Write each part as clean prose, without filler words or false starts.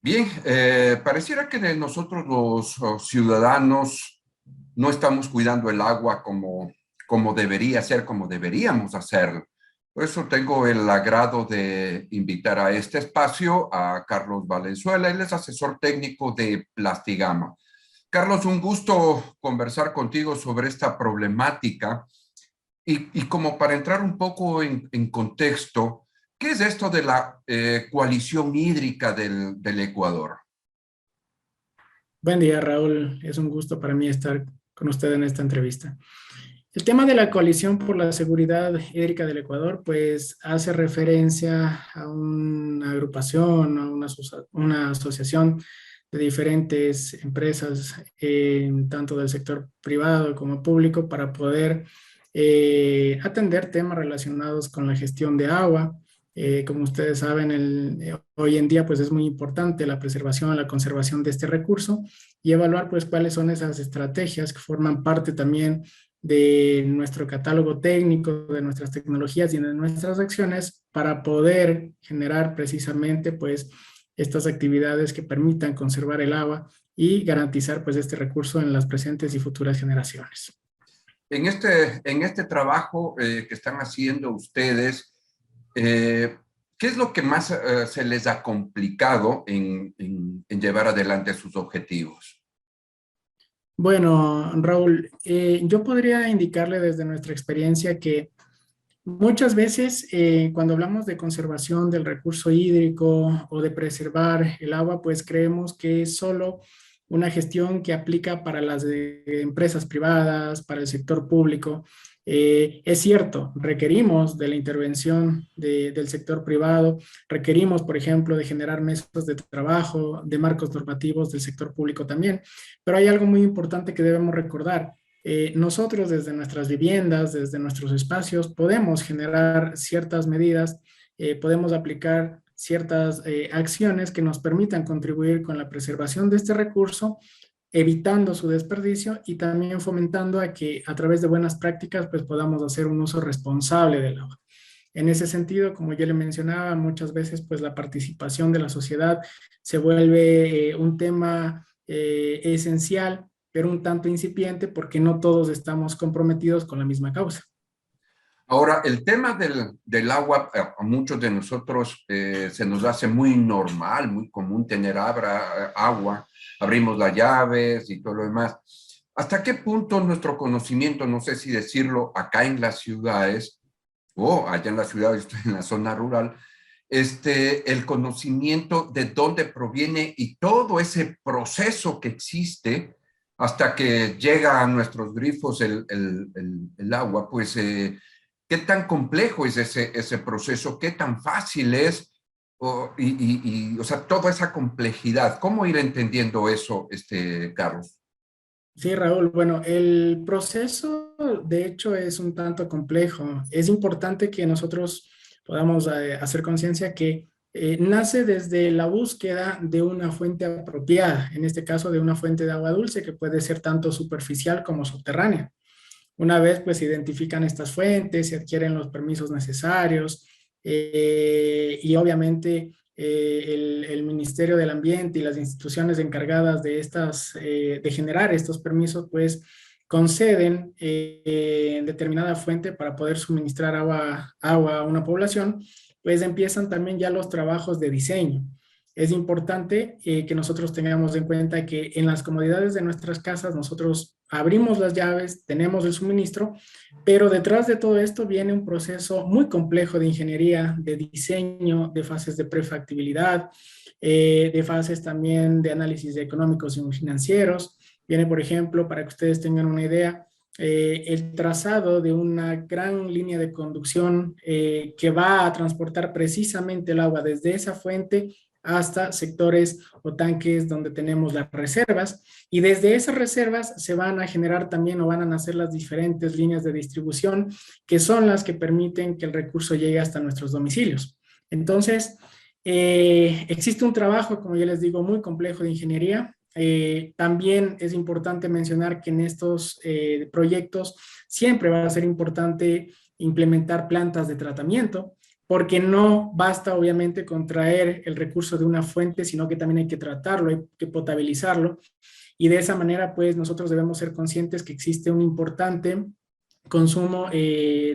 Bien, pareciera que de nosotros los ciudadanos no estamos cuidando el agua como debería ser, como deberíamos hacerlo. Por eso tengo el agrado de invitar a este espacio a Carlos Valenzuela. Él es asesor técnico de Plastigama. Carlos, un gusto conversar contigo sobre esta problemática y como para entrar un poco en contexto, ¿qué es esto de la coalición hídrica del Ecuador? Buen día, Raúl. Es un gusto para mí estar con usted en esta entrevista. El tema de la Coalición por la Seguridad Hídrica del Ecuador, pues hace referencia a una agrupación, a una asociación de diferentes empresas, tanto del sector privado como público, para poder atender temas relacionados con la gestión de agua. Como ustedes saben, hoy en día pues es muy importante la preservación, la conservación de este recurso y evaluar pues cuáles son esas estrategias que forman parte también de nuestro catálogo técnico, de nuestras tecnologías y de nuestras acciones para poder generar precisamente pues estas actividades que permitan conservar el agua y garantizar pues este recurso en las presentes y futuras generaciones. En este trabajo que están haciendo ustedes, eh, ¿qué es lo que más se les ha complicado en llevar adelante sus objetivos? Bueno, Raúl, yo podría indicarle desde nuestra experiencia que muchas veces cuando hablamos de conservación del recurso hídrico o de preservar el agua, pues creemos que es solo una gestión que aplica para las empresas privadas, para el sector público. Es cierto, requerimos de la intervención del sector privado, requerimos, por ejemplo, de generar mesas de trabajo, de marcos normativos del sector público también, pero hay algo muy importante que debemos recordar. Nosotros desde nuestras viviendas, desde nuestros espacios, podemos generar ciertas medidas, podemos aplicar ciertas acciones que nos permitan contribuir con la preservación de este recurso, evitando su desperdicio y también fomentando a que a través de buenas prácticas pues podamos hacer un uso responsable del agua. En ese sentido, como yo le mencionaba, muchas veces pues la participación de la sociedad se vuelve un tema esencial, pero un tanto incipiente porque no todos estamos comprometidos con la misma causa. Ahora, el tema del agua, a muchos de nosotros se nos hace muy normal, muy común tener agua, abrimos las llaves y todo lo demás. ¿Hasta qué punto nuestro conocimiento, no sé si decirlo acá en las ciudades, o allá en las ciudades, estoy en la zona rural, el conocimiento de dónde proviene y todo ese proceso que existe hasta que llega a nuestros grifos el agua, pues qué tan complejo es ese proceso, qué tan fácil es, o sea, toda esa complejidad. ¿Cómo ir entendiendo eso, Carlos? Sí, Raúl, bueno, el proceso de hecho es un tanto complejo. Es importante que nosotros podamos hacer conciencia que nace desde la búsqueda de una fuente apropiada, en este caso de una fuente de agua dulce que puede ser tanto superficial como subterránea. Una vez pues se identifican estas fuentes, se adquieren los permisos necesarios y obviamente el Ministerio del Ambiente y las instituciones encargadas de de generar estos permisos pues conceden determinada fuente para poder suministrar agua a una población, pues empiezan también ya los trabajos de diseño. Es importante que nosotros tengamos en cuenta que en las comodidades de nuestras casas nosotros abrimos las llaves, tenemos el suministro, pero detrás de todo esto viene un proceso muy complejo de ingeniería, de diseño, de fases de prefactibilidad, de fases también de análisis económicos y financieros. Viene, por ejemplo, para que ustedes tengan una idea, el trazado de una gran línea de conducción que va a transportar precisamente el agua desde esa fuente hasta sectores o tanques donde tenemos las reservas y desde esas reservas se van a generar también o van a nacer las diferentes líneas de distribución que son las que permiten que el recurso llegue hasta nuestros domicilios. Entonces, existe un trabajo, como ya les digo, muy complejo de ingeniería. También es importante mencionar que en estos proyectos siempre va a ser importante implementar plantas de tratamiento porque no basta obviamente con traer el recurso de una fuente, sino que también hay que tratarlo, hay que potabilizarlo. Y de esa manera, pues nosotros debemos ser conscientes que existe un importante consumo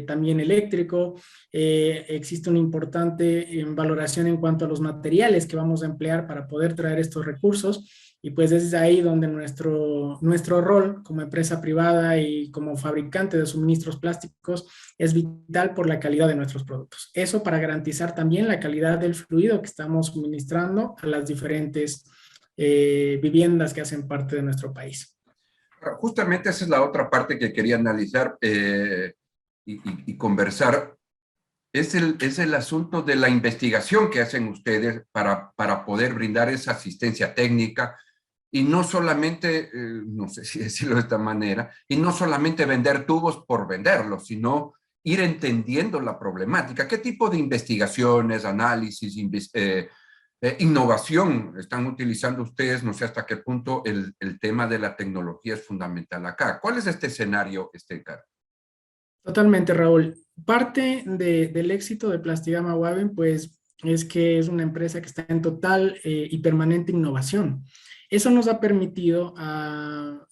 también eléctrico, existe una importante valoración en cuanto a los materiales que vamos a emplear para poder traer estos recursos. Y pues es ahí donde nuestro rol como empresa privada y como fabricante de suministros plásticos es vital por la calidad de nuestros productos. Eso para garantizar también la calidad del fluido que estamos suministrando a las diferentes viviendas que hacen parte de nuestro país. Justamente esa es la otra parte que quería analizar y conversar. Es el asunto de la investigación que hacen ustedes para poder brindar esa asistencia técnica y no solamente, no sé si decirlo de esta manera, y no solamente vender tubos por venderlos, sino ir entendiendo la problemática. ¿Qué tipo de investigaciones, análisis, innovación están utilizando ustedes? No sé hasta qué punto el tema de la tecnología es fundamental acá. ¿Cuál es este escenario, Carlos? Totalmente, Raúl. Parte del éxito de Plastigama Waben, pues, es que es una empresa que está en total y permanente innovación. Eso nos ha permitido al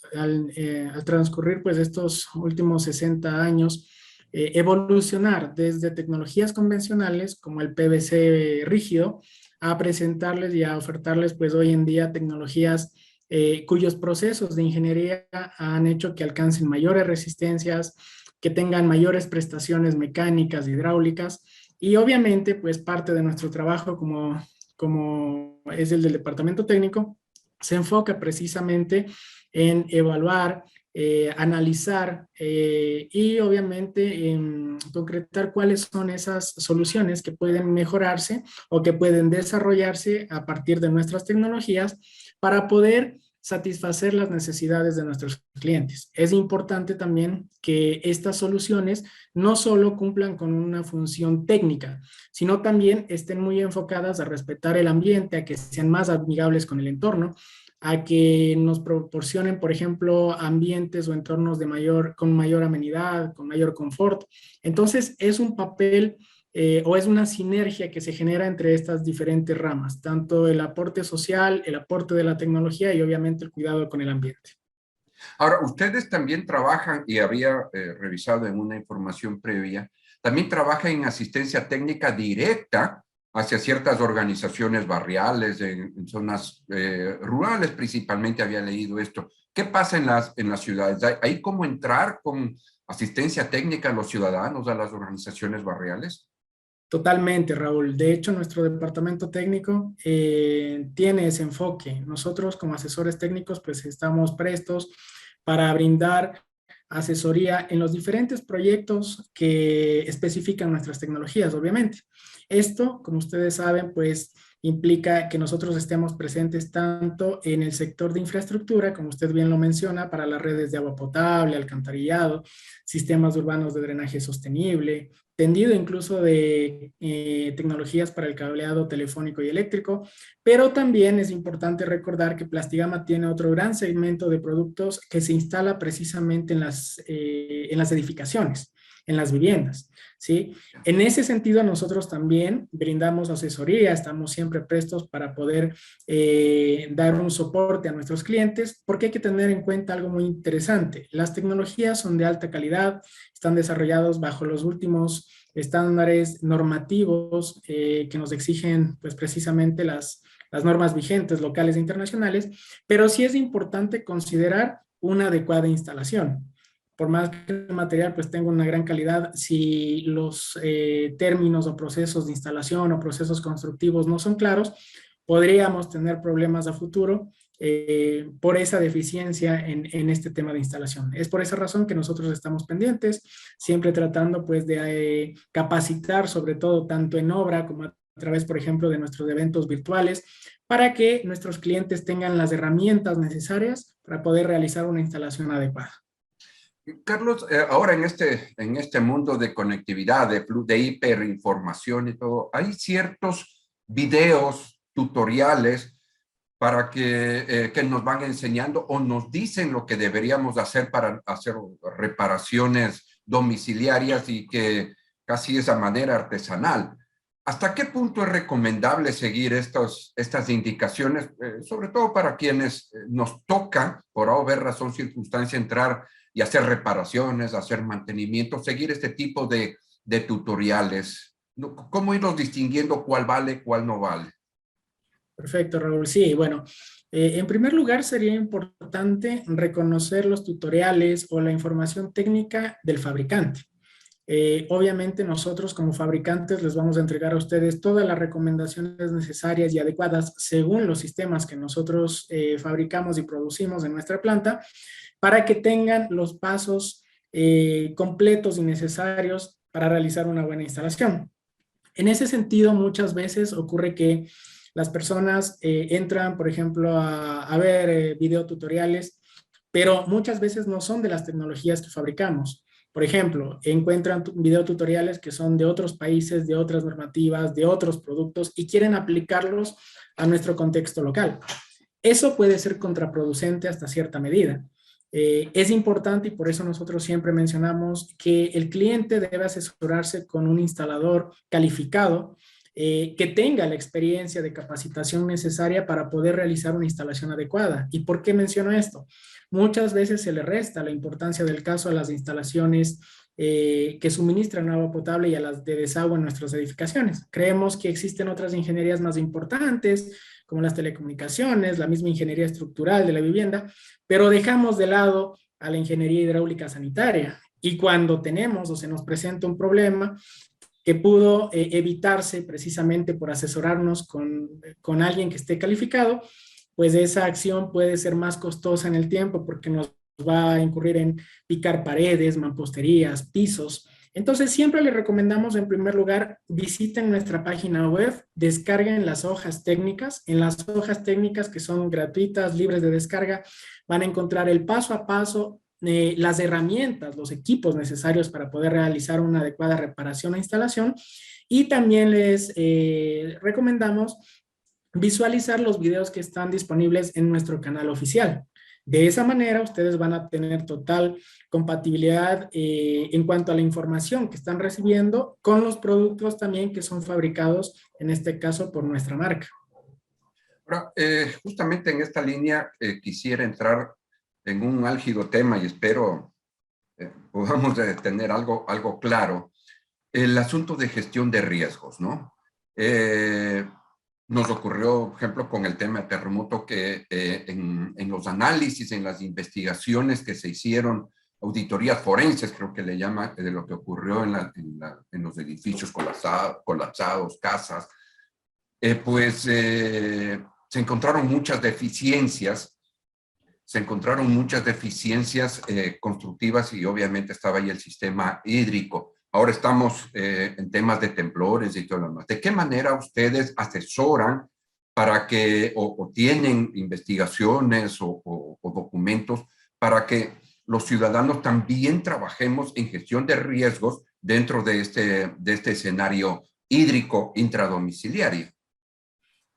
transcurrir, pues, estos últimos 60 años, evolucionar desde tecnologías convencionales como el PVC rígido a presentarles y a ofertarles, pues, hoy en día tecnologías cuyos procesos de ingeniería han hecho que alcancen mayores resistencias, que tengan mayores prestaciones mecánicas, hidráulicas, y obviamente pues parte de nuestro trabajo como es el del departamento técnico, se enfoca precisamente en evaluar, analizar y obviamente en concretar cuáles son esas soluciones que pueden mejorarse o que pueden desarrollarse a partir de nuestras tecnologías para poder satisfacer las necesidades de nuestros clientes. Es importante también que estas soluciones no solo cumplan con una función técnica, sino también estén muy enfocadas a respetar el ambiente, a que sean más amigables con el entorno, a que nos proporcionen, por ejemplo, ambientes o entornos con mayor amenidad, con mayor confort. Entonces, es un papel o es una sinergia que se genera entre estas diferentes ramas, tanto el aporte social, el aporte de la tecnología y obviamente el cuidado con el ambiente. Ahora, ustedes también trabajan, y había revisado en una información previa, también trabajan en asistencia técnica directa hacia ciertas organizaciones barriales, en zonas rurales principalmente, había leído esto. ¿Qué pasa en las ciudades? ¿Hay cómo entrar con asistencia técnica a los ciudadanos, a las organizaciones barriales? Totalmente, Raúl. De hecho, nuestro departamento técnico tiene ese enfoque. Nosotros como asesores técnicos pues estamos prestos para brindar asesoría en los diferentes proyectos que especifican nuestras tecnologías, obviamente. Esto, como ustedes saben, pues implica que nosotros estemos presentes tanto en el sector de infraestructura, como usted bien lo menciona, para las redes de agua potable, alcantarillado, sistemas urbanos de drenaje sostenible, tendido incluso de tecnologías para el cableado telefónico y eléctrico, pero también es importante recordar que Plastigama tiene otro gran segmento de productos que se instala precisamente en las edificaciones, en las viviendas, ¿sí? En ese sentido, nosotros también brindamos asesoría, estamos siempre prestos para poder dar un soporte a nuestros clientes, porque hay que tener en cuenta algo muy interesante. Las tecnologías son de alta calidad, están desarrollados bajo los últimos estándares normativos que nos exigen pues precisamente las normas vigentes locales e internacionales, pero sí es importante considerar una adecuada instalación. Por más que el material pues tenga una gran calidad, si los términos o procesos de instalación o procesos constructivos no son claros, podríamos tener problemas a futuro por esa deficiencia en este tema de instalación. Es por esa razón que nosotros estamos pendientes, siempre tratando pues de capacitar, sobre todo tanto en obra como a través, por ejemplo, de nuestros eventos virtuales, para que nuestros clientes tengan las herramientas necesarias para poder realizar una instalación adecuada. Carlos, ahora en este mundo de conectividad, de hiperinformación y todo, hay ciertos videos, tutoriales para que nos van enseñando o nos dicen lo que deberíamos hacer para hacer reparaciones domiciliarias y que casi es a manera artesanal. ¿Hasta qué punto es recomendable seguir estas indicaciones, sobre todo para quienes nos toca, por A o B razón, circunstancia, entrar y hacer reparaciones, hacer mantenimiento, seguir este tipo de tutoriales? ¿Cómo irnos distinguiendo cuál vale, cuál no vale? Perfecto, Raúl. Sí, bueno, en primer lugar sería importante reconocer los tutoriales o la información técnica del fabricante. Obviamente nosotros como fabricantes les vamos a entregar a ustedes todas las recomendaciones necesarias y adecuadas según los sistemas que nosotros fabricamos y producimos en nuestra planta para que tengan los pasos completos y necesarios para realizar una buena instalación. En ese sentido, muchas veces ocurre que las personas entran, por ejemplo, a ver videotutoriales, pero muchas veces no son de las tecnologías que fabricamos. Por ejemplo, encuentran videotutoriales que son de otros países, de otras normativas, de otros productos y quieren aplicarlos a nuestro contexto local. Eso puede ser contraproducente hasta cierta medida. Es importante y por eso nosotros siempre mencionamos que el cliente debe asesorarse con un instalador calificado que tenga la experiencia de capacitación necesaria para poder realizar una instalación adecuada. ¿Y por qué menciono esto? Muchas veces se le resta la importancia del caso a las instalaciones que suministran agua potable y a las de desagüe en nuestras edificaciones. Creemos que existen otras ingenierías más importantes, como las telecomunicaciones, la misma ingeniería estructural de la vivienda, pero dejamos de lado a la ingeniería hidráulica sanitaria. Y cuando tenemos o se nos presenta un problema que pudo evitarse precisamente por asesorarnos con alguien que esté calificado, pues esa acción puede ser más costosa en el tiempo porque nos va a incurrir en picar paredes, mamposterías, pisos. Entonces siempre les recomendamos en primer lugar visiten nuestra página web, descarguen las hojas técnicas. En las hojas técnicas que son gratuitas, libres de descarga, van a encontrar el paso a paso, las herramientas, los equipos necesarios para poder realizar una adecuada reparación e instalación. Y también les recomendamos visualizar los videos que están disponibles en nuestro canal oficial. De esa manera, ustedes van a tener total compatibilidad en cuanto a la información que están recibiendo con los productos también que son fabricados, en este caso, por nuestra marca. Ahora, justamente en esta línea quisiera entrar en un álgido tema y espero podamos tener algo claro. El asunto de gestión de riesgos, ¿no? Nos ocurrió, por ejemplo, con el tema de terremoto que en los análisis, en las investigaciones que se hicieron, auditorías forenses, creo que le llama, de lo que ocurrió en los edificios colapsados, casas, se encontraron muchas deficiencias, constructivas y obviamente estaba ahí el sistema hídrico. Ahora estamos en temas de temblores y todo lo demás. ¿De qué manera ustedes asesoran para que, o tienen investigaciones o documentos para que los ciudadanos también trabajemos en gestión de riesgos dentro de este escenario hídrico intradomiciliario?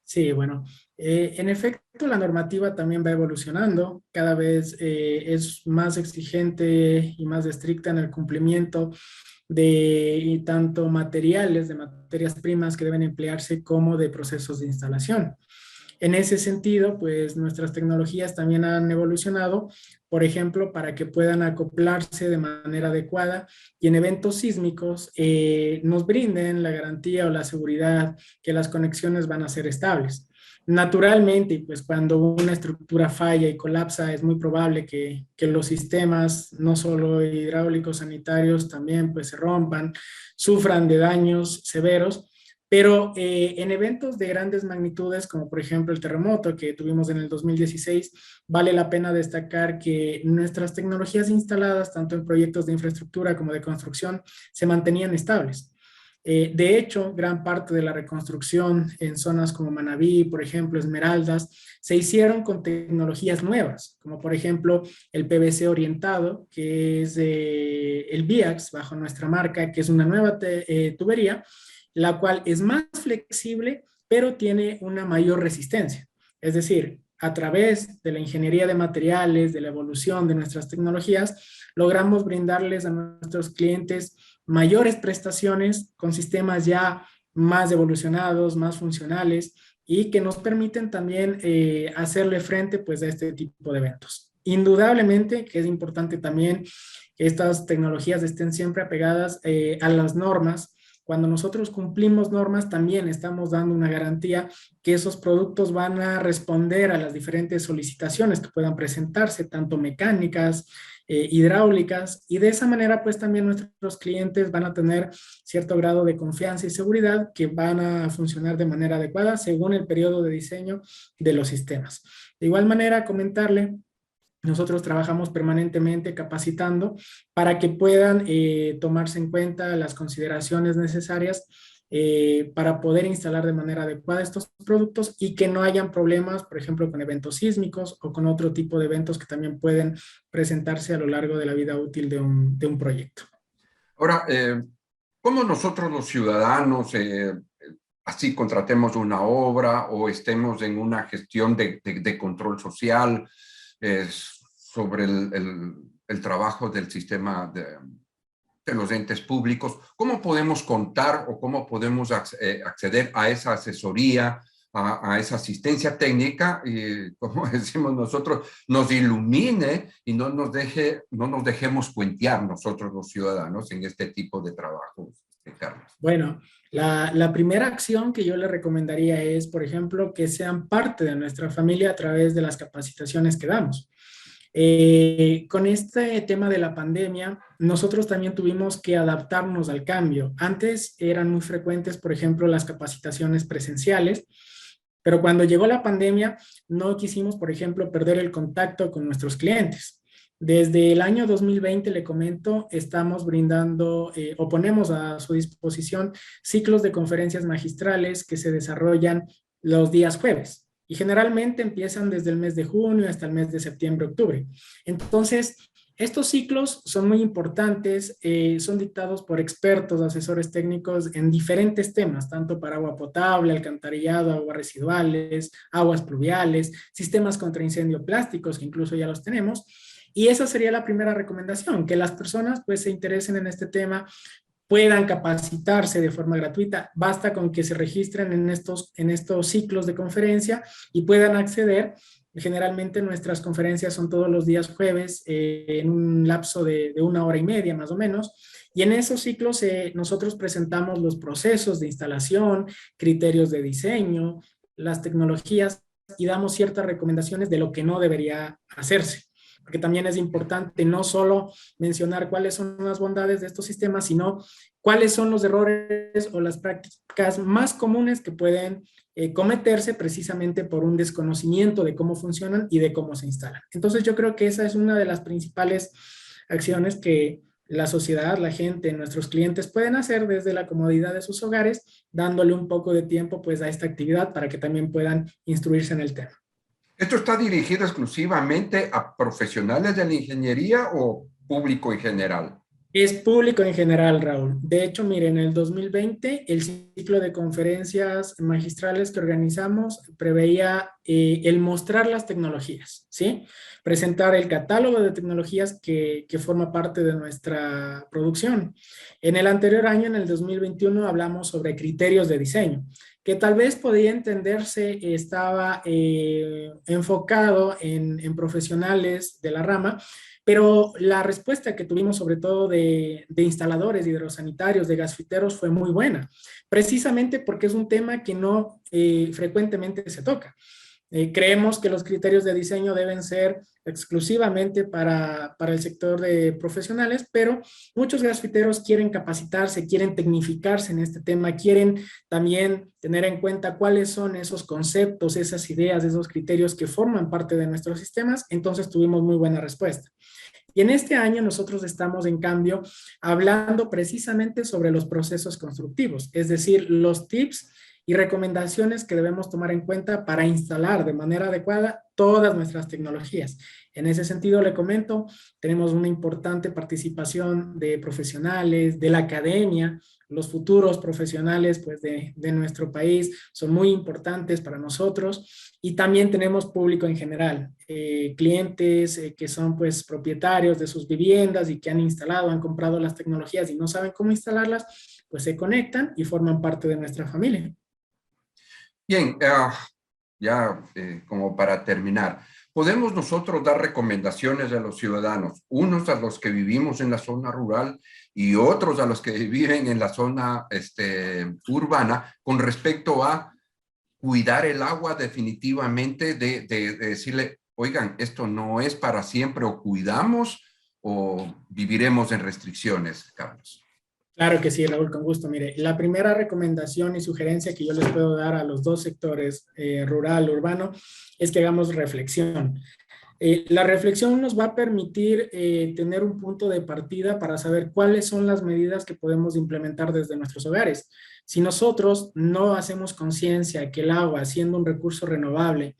Sí, bueno, en efecto la normativa también va evolucionando, cada vez es más exigente y más estricta en el cumplimiento de tanto materiales, de materias primas que deben emplearse como de procesos de instalación. En ese sentido, pues nuestras tecnologías también han evolucionado, por ejemplo, para que puedan acoplarse de manera adecuada y en eventos sísmicos nos brinden la garantía o la seguridad que las conexiones van a ser estables. Naturalmente, pues cuando una estructura falla y colapsa, es muy probable que los sistemas, no solo hidráulicos, sanitarios, también pues se rompan, sufran de daños severos. Pero en eventos de grandes magnitudes, como por ejemplo el terremoto que tuvimos en el 2016, vale la pena destacar que nuestras tecnologías instaladas, tanto en proyectos de infraestructura como de construcción, se mantenían estables. De hecho, gran parte de la reconstrucción en zonas como Manabí, por ejemplo, Esmeraldas, se hicieron con tecnologías nuevas, como por ejemplo el PVC orientado, que es el BIAX, bajo nuestra marca, que es una nueva tubería, la cual es más flexible, pero tiene una mayor resistencia. Es decir, a través de la ingeniería de materiales, de la evolución de nuestras tecnologías, logramos brindarles a nuestros clientes mayores prestaciones con sistemas ya más evolucionados, más funcionales y que nos permiten también hacerle frente pues a este tipo de eventos. Indudablemente que es importante también que estas tecnologías estén siempre apegadas a las normas. Cuando nosotros cumplimos normas, también estamos dando una garantía que esos productos van a responder a las diferentes solicitaciones que puedan presentarse, tanto mecánicas, hidráulicas, y de esa manera pues también nuestros clientes van a tener cierto grado de confianza y seguridad que van a funcionar de manera adecuada según el periodo de diseño de los sistemas. De igual manera, comentarle, nosotros trabajamos permanentemente capacitando para que puedan tomarse en cuenta las consideraciones necesarias para poder instalar de manera adecuada estos productos y que no hayan problemas, por ejemplo, con eventos sísmicos o con otro tipo de eventos que también pueden presentarse a lo largo de la vida útil de un proyecto. Ahora, ¿cómo nosotros los ciudadanos, así contratemos una obra o estemos en una gestión de control social sobre el trabajo del sistema de los entes públicos, cómo podemos contar o cómo podemos acceder a esa asesoría, a esa asistencia técnica y, como decimos nosotros, nos ilumine y no nos dejemos cuentear nosotros los ciudadanos en este tipo de trabajos, Carlos? Bueno, la primera acción que yo le recomendaría es, por ejemplo, que sean parte de nuestra familia a través de las capacitaciones que damos. Con este tema de la pandemia, nosotros también tuvimos que adaptarnos al cambio. Antes eran muy frecuentes, por ejemplo, las capacitaciones presenciales, pero cuando llegó la pandemia, no quisimos, por ejemplo, perder el contacto con nuestros clientes. Desde el año 2020, le comento, estamos brindando o ponemos a su disposición ciclos de conferencias magistrales que se desarrollan los días jueves y generalmente empiezan desde el mes de junio hasta el mes de septiembre, octubre. Entonces, estos ciclos son muy importantes, son dictados por expertos, asesores técnicos en diferentes temas, tanto para agua potable, alcantarillado, aguas residuales, aguas pluviales, sistemas contra incendio plásticos, que incluso ya los tenemos. Y esa sería la primera recomendación, que las personas pues se interesen en este tema, puedan capacitarse de forma gratuita. Basta con que se registren en estos ciclos de conferencia y puedan acceder. Generalmente nuestras conferencias son todos los días jueves en un lapso de 1 hora y media más o menos. Y en esos ciclos nosotros presentamos los procesos de instalación, criterios de diseño, las tecnologías y damos ciertas recomendaciones de lo que no debería hacerse. Porque también es importante no solo mencionar cuáles son las bondades de estos sistemas, sino cuáles son los errores o las prácticas más comunes que pueden cometerse precisamente por un desconocimiento de cómo funcionan y de cómo se instalan. Entonces yo creo que esa es una de las principales acciones que la sociedad, la gente, nuestros clientes pueden hacer desde la comodidad de sus hogares, dándole un poco de tiempo pues a esta actividad para que también puedan instruirse en el tema. ¿Esto está dirigido exclusivamente a profesionales de la ingeniería o público en general? Es público en general, Raúl. De hecho, miren, en el 2020 el ciclo de conferencias magistrales que organizamos preveía el mostrar las tecnologías, ¿sí? Presentar el catálogo de tecnologías que forma parte de nuestra producción. En el anterior año, en el 2021, hablamos sobre criterios de diseño, que tal vez podía entenderse, estaba enfocado en profesionales de la rama, pero la respuesta que tuvimos sobre todo de instaladores hidrosanitarios, de gasfiteros, fue muy buena, precisamente porque es un tema que no frecuentemente se toca. Creemos que los criterios de diseño deben ser exclusivamente para el sector de profesionales, pero muchos gasfiteros quieren capacitarse, quieren tecnificarse en este tema, quieren también tener en cuenta cuáles son esos conceptos, esas ideas, esos criterios que forman parte de nuestros sistemas. Entonces tuvimos muy buena respuesta. Y en este año nosotros estamos, en cambio, hablando precisamente sobre los procesos constructivos, es decir, los tips y recomendaciones que debemos tomar en cuenta para instalar de manera adecuada todas nuestras tecnologías. En ese sentido, le comento, tenemos una importante participación de profesionales, de la academia. Los futuros profesionales pues, de nuestro país son muy importantes para nosotros, y también tenemos público en general, clientes que son pues, propietarios de sus viviendas y que han instalado, han comprado las tecnologías y no saben cómo instalarlas. pues se conectan y forman parte de nuestra familia. Bien, ya como para terminar, ¿podemos nosotros dar recomendaciones a los ciudadanos, unos a los que vivimos en la zona rural y otros a los que viven en la zona urbana, con respecto a cuidar el agua definitivamente, de decirle, oigan, esto no es para siempre, o cuidamos o viviremos en restricciones, Carlos? Claro que sí, Raúl, con gusto. Mire, la primera recomendación y sugerencia que yo les puedo dar a los dos sectores, rural, urbano, es que hagamos reflexión. La reflexión nos va a permitir tener un punto de partida para saber cuáles son las medidas que podemos implementar desde nuestros hogares. Si nosotros no hacemos conciencia que el agua, siendo un recurso renovable,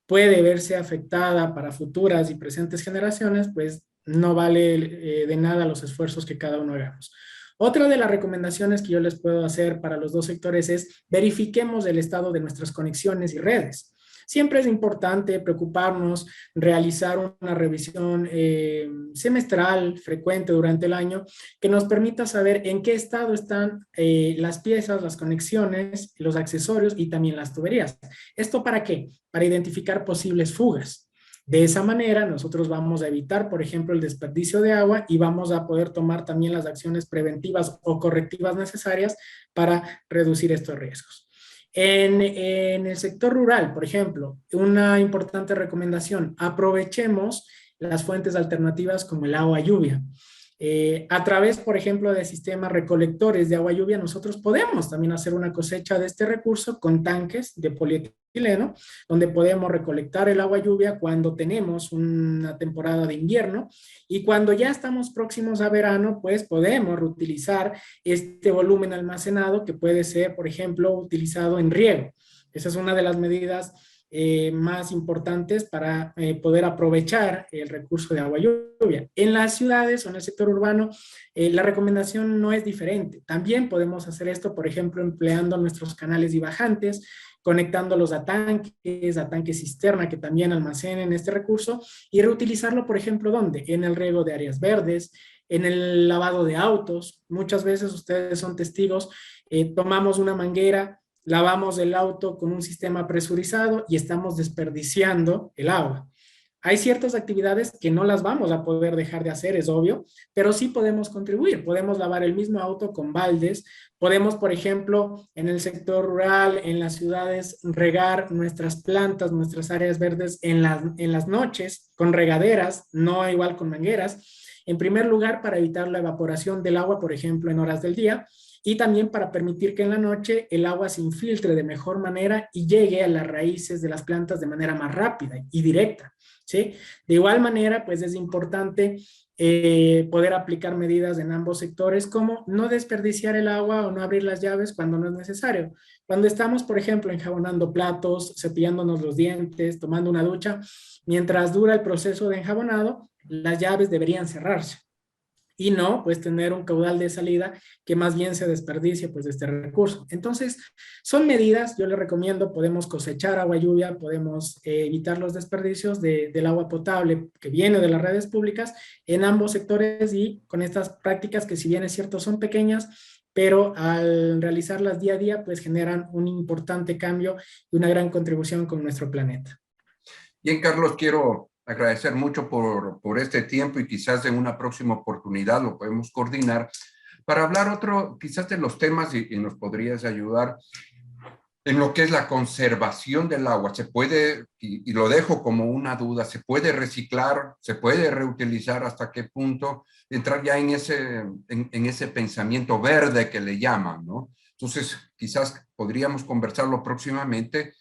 puede verse afectada para futuras y presentes generaciones, pues no vale de nada los esfuerzos que cada uno hagamos. Otra de las recomendaciones que yo les puedo hacer para los dos sectores es verifiquemos el estado de nuestras conexiones y redes. Siempre es importante preocuparnos, realizar una revisión semestral, frecuente durante el año, que nos permita saber en qué estado están las piezas, las conexiones, los accesorios y también las tuberías. ¿Esto para qué? Para identificar posibles fugas. De esa manera, nosotros vamos a evitar, por ejemplo, el desperdicio de agua y vamos a poder tomar también las acciones preventivas o correctivas necesarias para reducir estos riesgos. En el sector rural, por ejemplo, una importante recomendación, aprovechemos las fuentes alternativas como el agua lluvia. A través, por ejemplo, de sistemas recolectores de agua lluvia, nosotros podemos también hacer una cosecha de este recurso con tanques de polietileno, donde podemos recolectar el agua lluvia cuando tenemos una temporada de invierno, y cuando ya estamos próximos a verano, pues podemos reutilizar este volumen almacenado que puede ser, por ejemplo, utilizado en riego. Esa es una de las medidas más importantes para poder aprovechar el recurso de agua lluvia. En las ciudades o en el sector urbano, la recomendación no es diferente. También podemos hacer esto, por ejemplo, empleando nuestros canales y bajantes, conectándolos a tanques cisterna que también almacenen este recurso y reutilizarlo, por ejemplo, ¿dónde? En el riego de áreas verdes, en el lavado de autos. Muchas veces ustedes son testigos, tomamos una manguera, lavamos el auto con un sistema presurizado y estamos desperdiciando el agua. Hay ciertas actividades que no las vamos a poder dejar de hacer, es obvio, pero sí podemos contribuir. Podemos lavar el mismo auto con baldes, podemos, por ejemplo, en el sector rural, en las ciudades, regar nuestras plantas, nuestras áreas verdes en las noches con regaderas, no igual con mangueras. En primer lugar, para evitar la evaporación del agua, por ejemplo, en horas del día, y también para permitir que en la noche el agua se infiltre de mejor manera y llegue a las raíces de las plantas de manera más rápida y directa, ¿sí? De igual manera, pues es importante poder aplicar medidas en ambos sectores, como no desperdiciar el agua o no abrir las llaves cuando no es necesario. Cuando estamos, por ejemplo, enjabonando platos, cepillándonos los dientes, tomando una ducha, mientras dura el proceso de enjabonado, las llaves deberían cerrarse y no, pues tener un caudal de salida que más bien se desperdicie pues de este recurso. Entonces, son medidas, yo les recomiendo, podemos cosechar agua lluvia, podemos evitar los desperdicios del agua potable que viene de las redes públicas en ambos sectores, y con estas prácticas que, si bien es cierto son pequeñas, pero al realizarlas día a día pues generan un importante cambio y una gran contribución con nuestro planeta. Bien, Carlos, quiero agradecer mucho por este tiempo, y quizás en una próxima oportunidad lo podemos coordinar para hablar quizás de los temas, y nos podrías ayudar en lo que es la conservación del agua. Se puede, y lo dejo como una duda, se puede reciclar, se puede reutilizar, hasta qué punto entrar ya en ese pensamiento verde que le llaman, ¿no? Entonces, quizás podríamos conversarlo próximamente,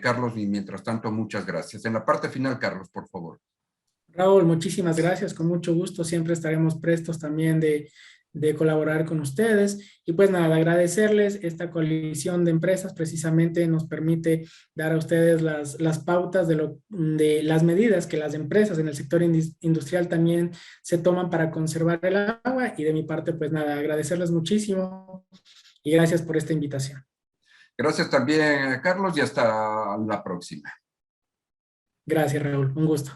Carlos, y mientras tanto, muchas gracias. En la parte final, Carlos, por favor. Raúl, muchísimas gracias, con mucho gusto, siempre estaremos prestos también de colaborar con ustedes. Y pues nada, agradecerles. Esta coalición de empresas precisamente nos permite dar a ustedes las pautas de las medidas que las empresas en el sector industrial también se toman para conservar el agua. Y de mi parte, pues nada, agradecerles muchísimo y gracias por esta invitación. Gracias también, Carlos, y hasta la próxima. Gracias, Raúl, un gusto.